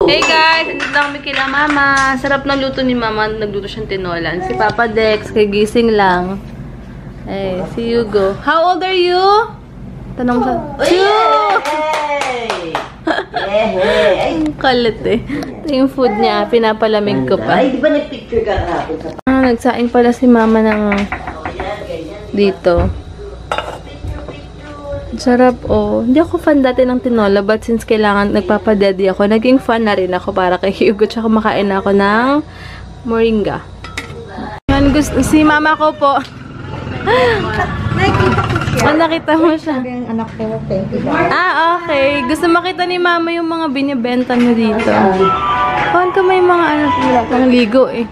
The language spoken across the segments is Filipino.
Hey guys! Nandito na kami kila Mama. Sarap ng luto ni Mama. Nagluto siyang tinola. Si Papa Dex, kay gising lang. Eh, si Hugo. How old are you? Tanong sa... Ang kalit eh. Ito yung food niya. Pinapalamig ko pa. Ay, di ba nag-picture ka kahapon sa... Nagsaing pala si Mama ng... dito. Sarap, oh. Hindi ako fan dati ng tinola, but since kailangan nagpapadedi ako, naging fan na rin ako para kay Hugo, tsaka makain ako ng moringa. Yan, gusto, si Mama ko po. Nakikita ko siya. Nakita mo siya. Sabi ang anak ko, thank you. Okay. Gusto makita ni Mama yung mga binibenta niyo dito. Paano ka may mga anak nila? Pang ligo eh.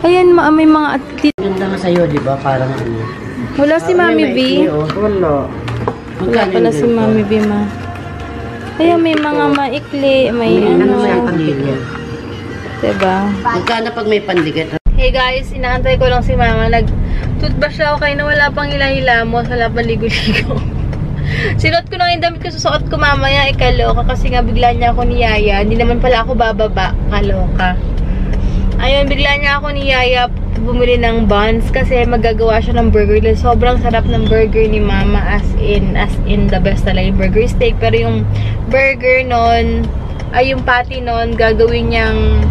Ayan, may mga Ganda nga sa'yo, di ba? Parang ano. Wala si Mami B. Wala. Wala pala si Mami B, ma. Ayan, may mga maikli. May ano. Ano yung pandikit? Diba? Magkano pag may pandikit? Hey guys, inaantay ko lang si Mama. Nag-toothbrush ako kayo na wala pang hila-hila mo. Wala pang ligo-ligo. Sinuot ko na yung damit ko. Susuot ko mamaya. Ikaloka. Kasi nga bigla niya ako ni Yaya. Hindi naman pala ako bababa. Kaloka. Ayun, bigla niya ako ni Yaya bumili ng buns kasi magagawa siya ng burger. Sobrang sarap ng burger ni Mama, as in the best talaga yung burger steak. Pero yung burger nun, yung patty nun, gagawin niyang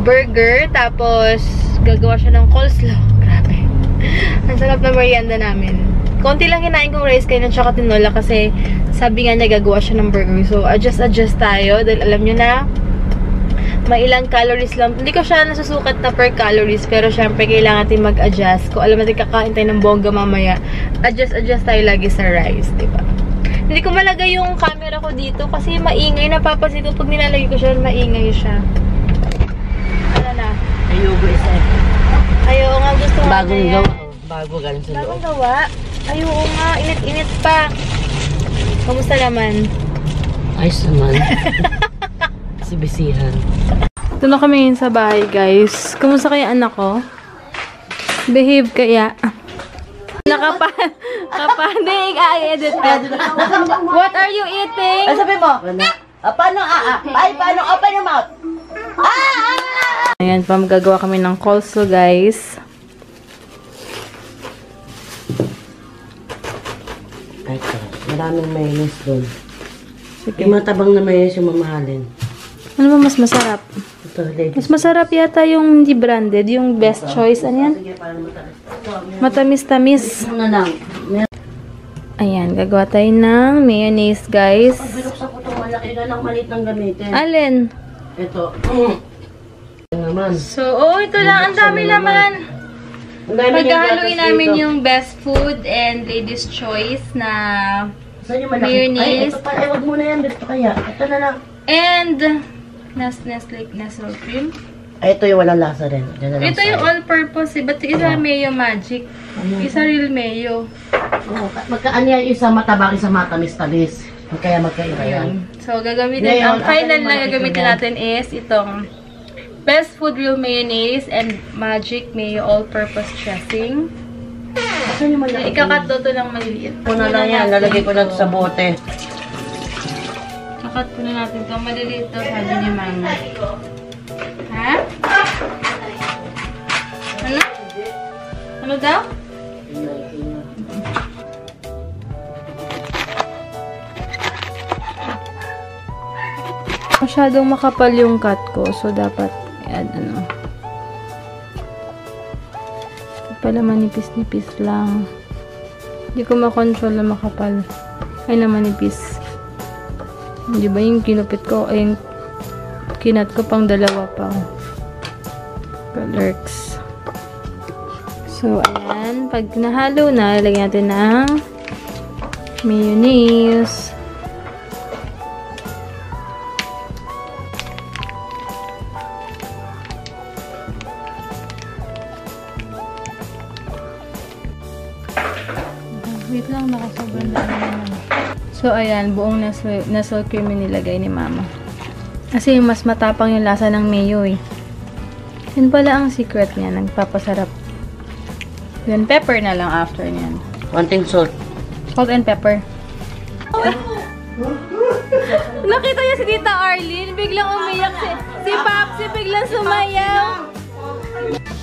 burger, tapos gagawa siya ng coleslaw. Grabe. Ang sarap na merienda namin. Konti lang hinain kong rice kayo ng tsaka tinola kasi sabi nga niya gagawa siya ng burger. So, adjust tayo dahil alam nyo na may ilang calories lang. Hindi ko siya nasusukat na per calories, pero syempre kailangan natin mag-adjust. Kung alam natin kakain tayo ng bongga mamaya, adjust tayo lagi sa rice, diba? Hindi ko malagay yung camera ko dito kasi maingay. Napapansin ko pag nilalagay ko siya, maingay siya. Ano na? Ayugo isa. Ayaw nga, gusto nga Bagong gawa. Bago galing sa loob. Bagong gawa? Ayaw nga, init-init pa. Kamusta naman? Ayos naman. Bisihan. Ito na kami ngayon sa bahay, guys. Kumusta kaya anak ko? Behave kaya? Nakapanig. I-edit ka. What are you eating? Ay, sabi mo. Paano Ay, paano open your mouth? Ayan, magagawa kami ng coleslaw, guys. Ay, maraming mayonnaise doon. Sige. Yung matabang na mayonnaise yung mamahalin. Ano ba mas masarap? Mas masarap yata yung hindi branded, yung best choice. Ano yan? Matamis-tamis. Ano lang. Ayan, gagawa tayo ng mayonnaise, guys. Pag binuksan ko itong malaki na lang maliit ng gamitin. Alin? Ito. Naman. So, ito lang. Ang dami naman. Paghahaluin namin yung best food and ladies' choice na mayonnaise. Ay, ito pa. Ay, wag muna yan. Dito kaya. Ito na lang. And Nestle cream. Ay, ito yung walang lasa rin. Ito yung all-purpose eh. Ba't isa mayo magic? Isa real mayo. Magkaan yan isa matabang, isa matamis-tamis. Kaya magkaiba yan. So, gagamitin. Ang final na gagamitin natin is itong Best Food Real Mayonnaise and Magic Mayo All-Purpose Dressing. Ikakat to ng maliliit. Una lang yan. Lalagay ko lang sa bote. Kakat po na natin ito. Maliliit daw, sabi ni Mama. Ha? Ano? Ano daw? Masyadong makapal yung cut ko. So, dapat, add, ano. Ito pala manipis-nipis lang. Hindi ko makontrol na makapal. Ay na manipis. Di ba yung kinupit ko, ay yung kinat ko pang dalawa pa. Lurks. So, ayan. Pag nahalo na, ilagyan natin ng mayonnaise. Wait lang, nakasobrang dami naman. So, ayan, buong Nestle cream yung nilagay ni Mama. Kasi mas matapang yung lasa ng mayo eh. Yun pala ang secret niya, nagpapasarap. Then, pepper na lang after niyan. Konting salt. Salt and pepper. Nakita niya si Tita Arlene, biglang umiyak si Papsi, biglang sumayaw.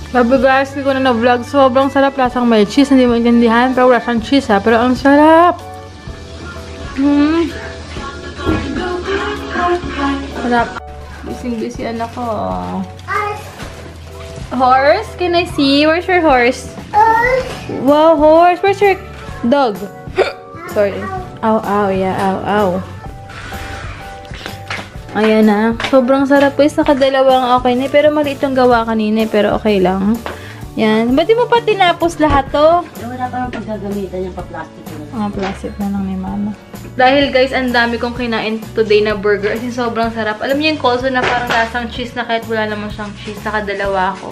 Babi guys, hindi ko na na-vlog. Sobrang sarap, lasang may cheese. Hindi mo intindihan, pero wala siyang cheese ha. Pero ang sarap. Sarap. Busy anak ko. Horse? Can I see? Where's your horse? Wow, horse. Where's your dog? Sorry. Ow, yeah, ow. Ayan na. Sobrang sarap guys. Nakadalawang okay na. Pero maliit yung gawa kanina. Pero okay lang. Yan. Ba't di mo pa tinapos lahat to? Wala pa nang paggagamitan yung pa-plastic. Plastic na lang ni mama. Dahil guys, ang dami kong kinain today na burger. Kasi sobrang sarap. Alam niyo yung coleslaw na parang lasang cheese na kahit wala naman siyang cheese. Nakadalawa ako.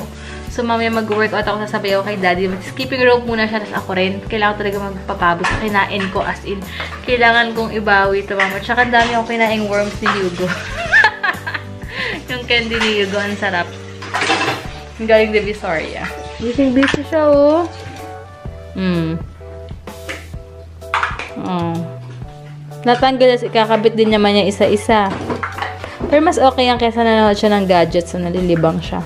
So, mamaya mag-workout ako, sasabi ako kay daddy. Skipping rope muna siya, tapos ako rin. Kailangan talaga magpapabos sa kinain ko, as in, kailangan kong ibawi ito, mama. Tsaka ang dami akong kinaing worms ni Hugo. Yung candy ni Hugo, ang sarap. Ang galing de Visoria. Busy siya, oh. Natanggal, ikakabit din naman niya isa-isa. Pero mas okay yan kaysa nanonood siya ng gadgets, so nalilibang siya.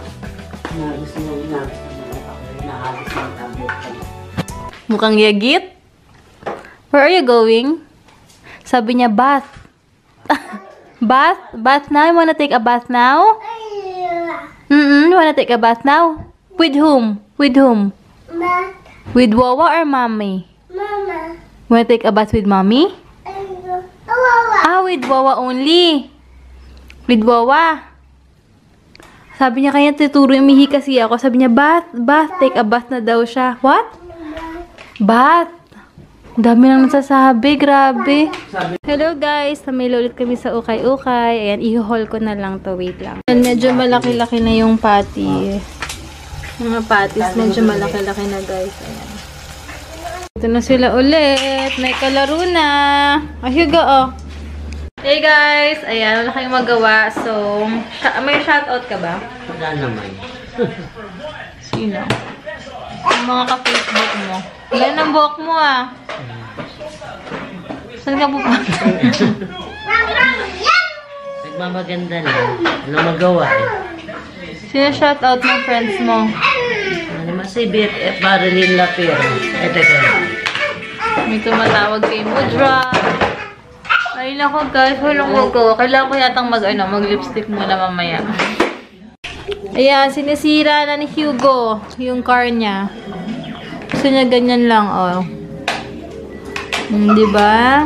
Mukhang yagit. Where are you going? Sabi niya, bath. Bath? Bath now? You wanna take a bath now? You wanna take a bath now? With whom? With whom? Bath. With Wawa or Mommy? Mama. Wanna take a bath with Mommy? Wawa. With Wawa only. With Wawa. Sabi niya kaya tuturo yung mihi kasi ako. Sabi niya, bath, take a bath na daw siya. What? Bath. Dami lang nasasabi, grabe. Hello guys, namilo ulit kami sa ukay-ukay. Ayan, i-haul ko na lang to, wait lang. Ayan, medyo malaki-laki na yung patty. Mga patties, medyo malaki-laki na guys. Ayan. Ito na sila ulit. May kalaro na. Hugo, oh. Hey guys! Ayan, wala kayong magawa. So, may shoutout ka ba? Wala naman. Sino? Yung mga ka-Facebook mo. Yan ang buhok mo ah. Saan ka pupunta? Nagmamaganda lang. Wala magawa eh. Sino shoutout ng friends mo? Ano naman si BFF Marilyn Lapiro. Ito. May tumatawag kay Mudra. Ay nako guys, walang magawa. Kailangan ko yatang mag-lipstick muna mamaya. Ayan, sinisira na ni Hugo yung car niya. Gusto niya ganyan lang, oh. Diba?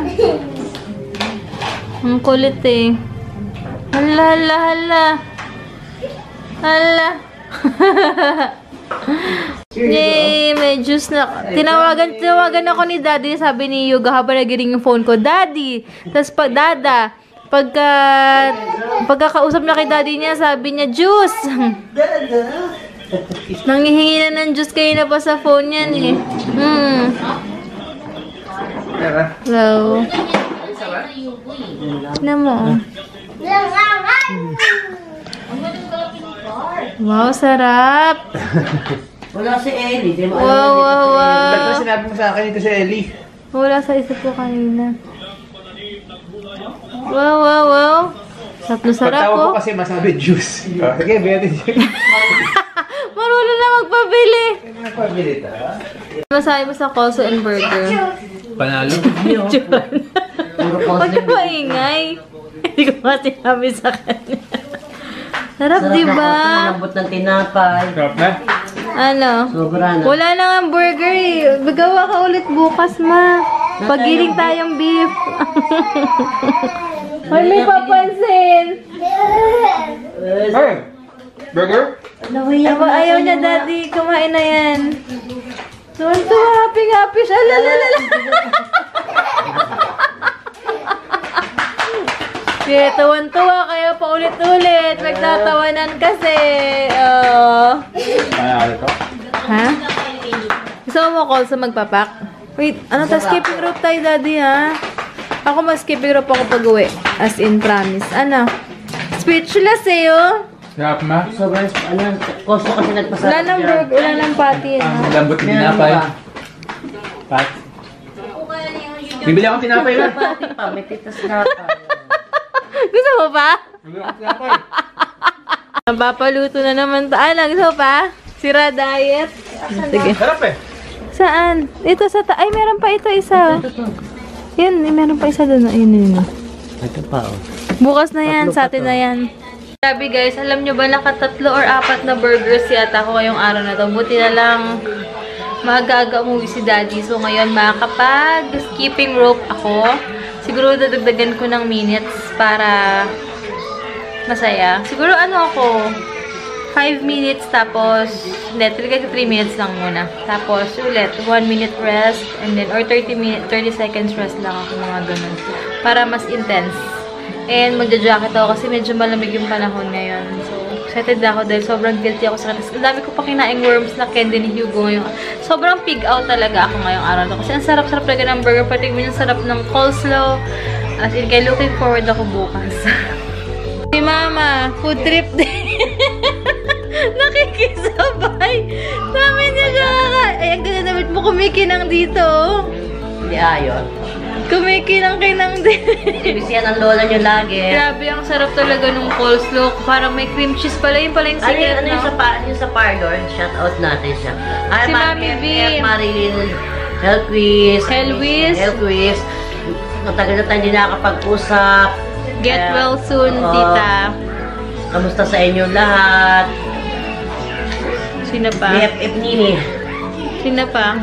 Ang kulit eh. Hala. Yay, may juice na. Tinawagan ako ni Daddy, sabi ni Yuga habang nagiring yung phone ko, Daddy. Tapos pagkakausap na kay Daddy niya, sabi niya, juice. Nanghihingi na ng juice kayo na pa sa phone niyan eh. Hello. Tignan mo. Wow, sarap. Wala si Ellie. Wow. Ba't ba sinabi mo sa akin ito si Ellie? Wala sa isip ko kanina. Wow. Sarap na sarap Pagtawag po. ko kasi masabi juice. Sige, bigyan din. Marunong na magpabili. Pabili ta. Masabi mo sa Coso and Burger. Panalo. Huwag ka maingay. Hindi ko masinabi sa kanya. Sarap, diba? Malambot ng tinapay. Sarap na? Ano? Sobra na. Wala na nga burger eh. Magawa ka ulit bukas, ma. Pagiling tayong beef. Ay, may papansin. Hey! Burger? Ayaw niya, Daddy. Kumain na yan. Tuwan-tuwa, happy siya. Lalalala. Kaya tuwan-tuwa, kaya paulit-ulit. Nagtatawanan kasi. Panalo to? Ha? Gusto mo call sa magpapak? Wait, ano ta? Skipping rope tayo, Daddy, ha? Ako mas skipping rope ako pag-uwi. As in, promise. Ano? Speechless eh, oh. Sarap ma? Sobrang, Costo kasi nagpasarap. Wala nang burger, wala nang patty, Ang ha? lambot ng tinapay. Pat? Bibili akong tinapay na. Pati pa, may titas na pa. Gusto mo pa? Papaluto na naman ta. Gusto mo pa? Sira diet. Sige. Sarap eh. Saan? Ito sa ay, meron pa ito isa. Yan, meron pa isa doon. Ayun. Ito pa, oh. Bukas na yan, sa atin na yan. Grabe guys, alam nyo ba nakatatlo or 4 na burgers yata ako ngayong araw na to. Buti na lang maaga-aga umuwi si Daddy. So ngayon makakapag-skipping rope ako. Siguro dadagdagan ko ng minutes para masaya. Siguro ako, 5 minutes tapos, hindi, 3 minutes lang muna. Tapos ulit, 1 minute rest and then, or 30 seconds rest lang ako, mga ganun. Para mas intense. And magja-jacket ako kasi medyo malamig yung panahon ngayon. So, excited na ako dahil sobrang guilty ako sa katas. Ang dami ko pa kinaing worms na candy ni Hugo ngayon. Sobrang pig out talaga ako ngayong araw na. Kasi ang sarap-sarap talaga ng burger. Pati yung sarap ng coleslaw. As in, kaya looking forward ako bukas. Si Mama, food trip din. Nakikisabay. Sabi niya siya, ay, ang ganda naman mo kumikinang dito. Hindi ayon. Kumikinang-kinang din. Ibisiyan ang lola nyo lagi. Grabe, ang sarap talaga nung coleslaw. Parang may cream cheese pala. Yun pala yung secret, Ano yung sa parlor? Shout out natin siya. Si Mami V. Marilyn Helquiz. Helquiz. Matagal na tayo hindi nakakapag-usap. Get well soon, tita. Kamusta sa inyo lahat? Sino pa? BFF Nini. Sino pa?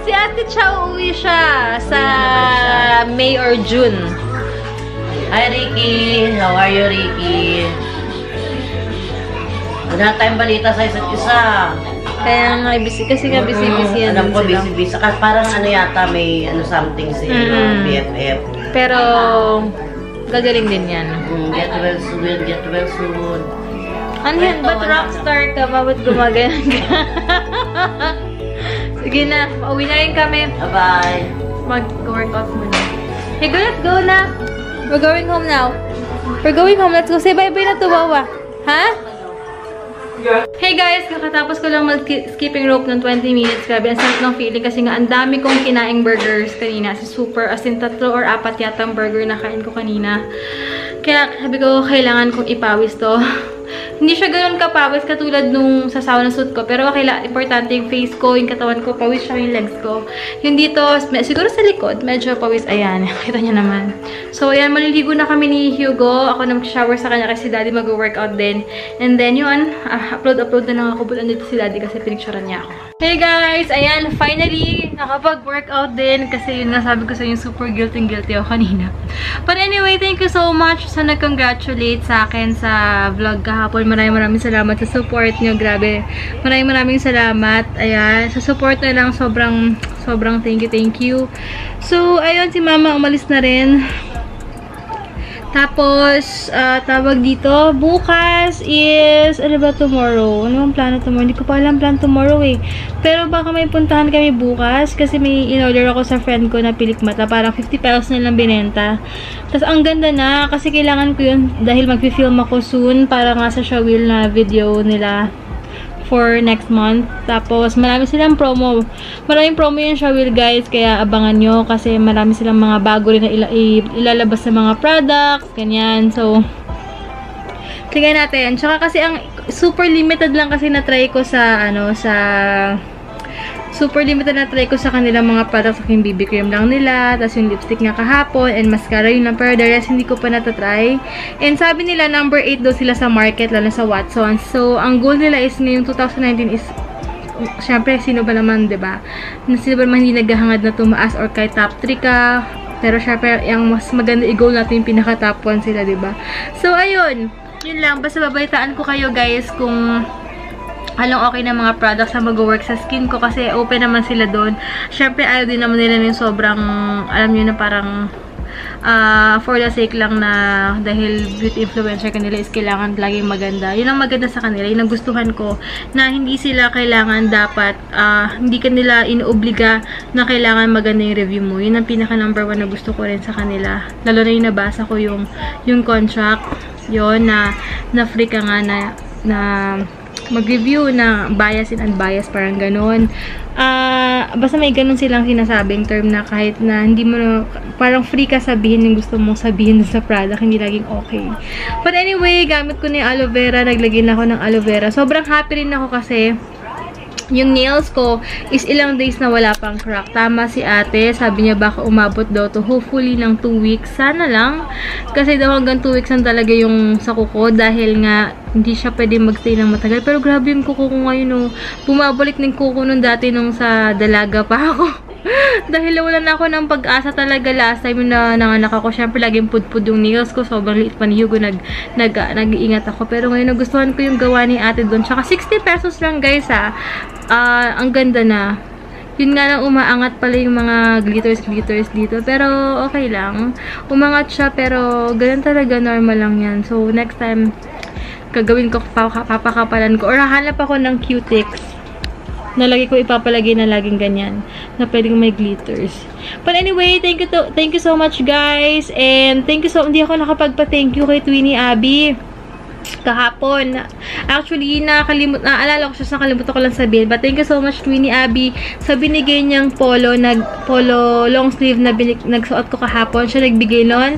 Si Ate Chow uwi siya sa May or June. Hi Ricky! How are you, Ricky? Wala tayong balita sa isa't isa. Kaya nga, kasi nga busy yan. Alam ko, busy. Parang yata may something si BFF. Pero, gagaling din yan. Get well soon. Ano yan? Ba't rockstar ka? Ba't gumagana ka? Sige na, pauwi na rin kami. Bye-bye. Mag-workout muna. Hey, let's go na. We're going home now. Let's go. Say bye-bye na to, Wawa. Ha? Hey guys, kakatapos ko lang mag-skipping rope ng 20 minutes. Grabe, ang sarap ng feeling kasi nga ang dami kong kinaing burgers kanina. As in 3 or 4 yata ang burger na kain ko kanina. Kaya sabi ko, kailangan kong ipawis to. Hindi siya ganoon kapawis katulad nung sa sauna suit ko. Pero importante yung face ko, yung katawan ko, pawis siya yung legs ko. Yung dito, siguro sa likod, medyo pawis. Ayan, kita niya naman. So, ayan, maliligo na kami ni Hugo. Ako na mag-shower sa kanya kasi si Daddy mag-workout din. And then, yun, upload na lang ako. Bulan dito si Daddy kasi pinicturean niya ako. Hey guys! Ayan, finally, nakapag-workout din kasi yun nga sabi ko sa inyo, super guilty ako kanina. But anyway, thank you so much sa nag-congratulate sa akin sa vlog kahapon. Maraming salamat sa support nyo. Grabe. Maraming salamat. Ayan, sa support na lang, sobrang thank you. So, ayun, si Mama umalis na rin. Tapos, tawag dito, bukas is, ano ba tomorrow? Ano ang plano tomorrow? Hindi ko pa alam plan tomorrow eh. Pero baka may puntahan kami bukas kasi may in-order ako sa friend ko na pilikmata. Parang 50 pesos na lang binenta. Tapos, ang ganda na kasi kailangan ko yun dahil mag-film ako soon para nga sa Showwheel na video nila for next month. Tapos, marami silang promo. Maraming promo yung Showwheel, guys. Kaya abangan nyo kasi marami silang mga bago rin na ilalabas sa mga products. Ganyan. So, tingnan natin. Tsaka kasi ang super limited lang kasi na-try ko sa, super limited na try ko sa kanilang mga products. Yung BB cream lang nila. Tapos yung lipstick nga kahapon. And mascara yun lang. Pero the rest hindi ko pa natatry. And sabi nila number 8 daw sila sa market. Lalo sa Watsons. So, ang goal nila is ngayong 2019 is syempre, sino ba naman, diba? Sino ba naman hindi naghahangad na tumaas or kahit top 3 ka. Pero syempre, yung mas maganda i-goal natin yung pinaka-top 1 sila, diba? So, ayun. Yun lang. Basta babalitaan ko kayo, guys, kung anong okay na mga products na mag-work sa skin ko kasi open naman sila doon. Syempre, ayaw din naman nila yung sobrang, alam nyo na parang for the sake lang na dahil beauty influencer kanila is kailangan laging maganda. Yun ang maganda sa kanila. Yun ang gustuhan ko na hindi sila kailangan dapat, hindi kanila inuobliga na kailangan maganda yung review mo. Yun ang pinaka number 1 na gusto ko rin sa kanila. Lalo na yung nabasa ko yung contract. Yun na free ka nga na mag-review na bias and unbiased, parang ganun. Basta may ganun silang sinasabing term na kahit na hindi mo, parang free ka sabihin yung gusto mong sabihin sa product, hindi laging okay. But anyway, gamit ko na yung aloe vera, naglagay na ako ng aloe vera. Sobrang happy rin ako kasi yung nails ko is ilang days na wala pang crack. Tama si ate, sabi niya baka umabot daw to hopefully ng 2 weeks. Sana lang. Kasi daw hanggang 2 weeks lang talaga yung sa kuko dahil nga hindi siya pwede magstay ng matagal. Pero grabe yung kuko ko ngayon, oh. Bumabalik ng kuko nung dati nung sa dalaga pa ako. Dahil wala na ako ng pag-asa talaga last time na nanganak ako. Syempre, laging pudpud yung nails ko. Sobrang liit pa ni Hugo. Nag-iingat ako. Pero ngayon, nagustuhan ko yung gawa ni ate doon. Tsaka 60 pesos lang, guys, ha. Ang ganda na. Yun nga lang, umaangat pala yung mga glitters dito. Pero, okay lang. Umangat siya, pero ganun talaga, normal lang yan. So, next time, gagawin ko, papakapalan ko. Or hahanap ako ng Q-Tics. Nalagay ko ipapalagay na laging ganyan na pwedeng may glitters. But anyway, thank you so much, guys. And thank you so, hindi ako nakapagpa-thank you kay Twinnie Abby kahapon. Actually, naalala ko siya, nakalimutan ko lang sabihin. But thank you so much, Twinnie Abby, sa binigay niyang polo long sleeve na nagsuot ko kahapon. Siya nagbigay nun.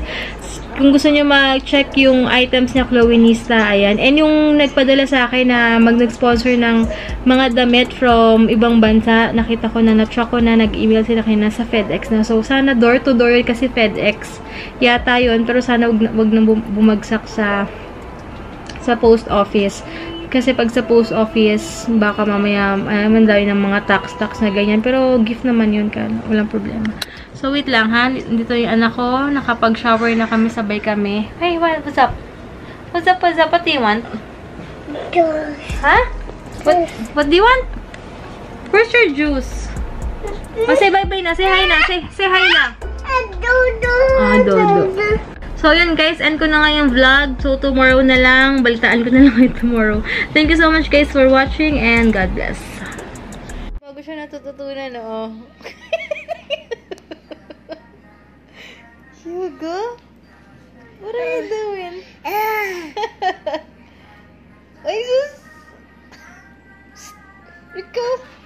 Kung gusto niyo mag-check yung items niya, Chloe Nista, ayan. And yung nagpadala sa akin na nag-sponsor ng mga damit from ibang bansa, nakita ko na, na-track ko na, nag-email sila kayo na sa FedEx na. So, sana door-to-door kasi FedEx. Yata yun, pero sana wag nang bumagsak sa post office. Kasi pag sa post office, baka mamaya, mandawi ng mga tax na ganyan. Pero gift naman yun, walang problema. So, wait lang, ha? Dito yung anak ko. Nakapag-shower na kami, sabay kami. Hey, what's up? What's up? What do you want? Huh? What do you want? Where's your juice? Say bye-bye na. Say hi na. Say hi na. Dodo. So, yun guys. End ko na nga yung vlog. So, tomorrow na lang. Balitaan ko na lang yung tomorrow. Thank you so much guys for watching and God bless. Bago siya natututunan, oh. Hugo? What are you doing? Ay, sus! Ikaw!